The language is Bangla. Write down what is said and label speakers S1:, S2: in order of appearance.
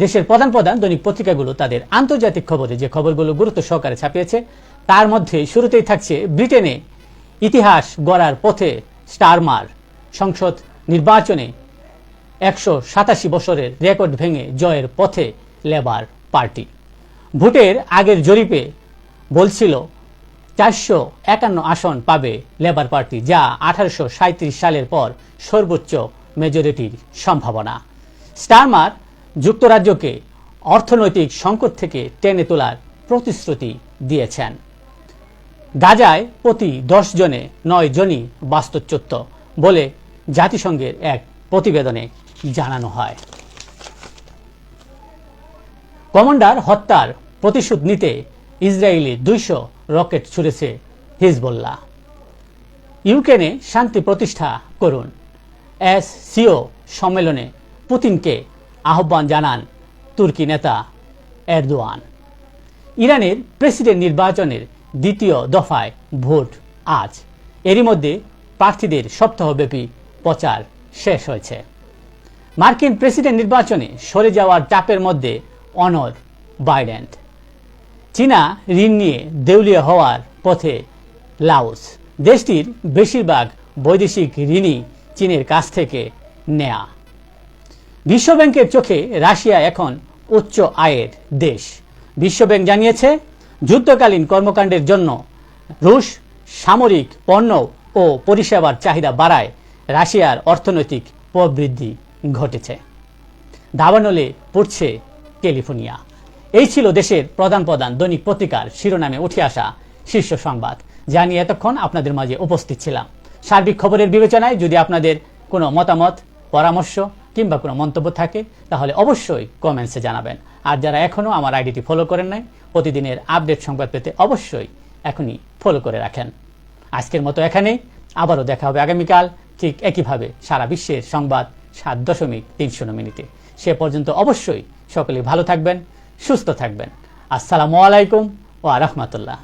S1: দেশের প্রধান প্রধান দৈনিক পত্রিকাগুলো তাদের আন্তর্জাতিক খবরে যে খবরগুলো গুরুত্ব সহকারে ছাপিয়েছে তার মধ্যে শুরুতেই থাকছে ব্রিটেনে ইতিহাস গড়ার পথে স্টারমার, সংসদ নির্বাচনে 187 বছরের রেকর্ড ভেঙে জয়ের পথে লেবার পার্টি। ভোটের আগের জরিপে বলছিল 451 আসন পাবে লেবার পার্টি, যা 1837 সালের পর সর্বোচ্চ মেজরিটির সম্ভাবনা। স্টারমার যুক্তরাজ্যকে অর্থনৈতিক সংকট থেকে টেনে তোলার প্রতিশ্রুতি দিয়েছেন। গাজায় প্রতি 10 জনে 9 জনই বাস্তুচ্যুত বলে জাতিসংঘের এক প্রতিবেদনে জানানো হয়। কমান্ডার হত্যার প্রতিশোধ নিতে ইসরায়েলি 200 রকেট ছুড়েছে হিজবুল্লাহ। ইউক্রেনে শান্তি প্রতিষ্ঠা করুন, SCO সম্মেলনে পুতিনকে আহ্বান জানান তুর্কি নেতা এরদোয়ান। ইরানের প্রেসিডেন্ট নির্বাচনের দ্বিতীয় দফায় ভোট আজ। এরই মধ্যে প্রার্থীদের সপ্তাহব্যাপী প্রচার শেষ হয়েছে। মার্কিন প্রেসিডেন্ট নির্বাচনে সরে যাওয়ার চাপের মধ্যে অনর বাইডেন। চীনা ঋণ নিয়ে দেউলিয়া হওয়ার পথে লাওস। দেশটির বেশিরভাগ বৈদেশিক ঋণই চীনের কাছ থেকে নেয়া। বিশ্বব্যাংকের চোখে রাশিয়া এখন উচ্চ আয়ের দেশ। বিশ্বব্যাংক জানিয়েছে যুদ্ধকালীন কর্মকাণ্ডের জন্য রুশ সামরিক পণ্য ও পরিষেবার চাহিদা বাড়ায় রাশিয়ার অর্থনৈতিক প্রবৃদ্ধি ঘটেছে। দাবানলে পড়ছে ক্যালিফোর্নিয়া। এই ছিল দেশের প্রধান প্রধান দৈনিক পত্রিকার শিরোনামে উঠে আসা শীর্ষ সংবাদ, যা নিয়ে এতক্ষণ আপনাদের মাঝে উপস্থিত ছিলাম। সার্বিক খবরের বিবেচনায় যদি আপনাদের কোনো মতামত, পরামর্শ কিংবা কোনো মন্তব্য থাকে তাহলে অবশ্যই কমেন্টসে জানাবেন। আর যারা এখনও আমার আইডিটি ফলো করেন নাই, প্রতিদিনের আপডেট সংবাদ পেতে অবশ্যই এখনই ফলো করে রাখেন। আজকের মতো এখানেই, আবারও দেখা হবে আগামীকাল ঠিক একইভাবে সারা বিশ্বের সংবাদ 7.3 মিনিটে। সে পর্যন্ত অবশ্যই সকলে ভালো থাকবেন, সুস্থ থাকবেন। আসসালামু আলাইকুম ওয়া রাহমাতুল্লাহ।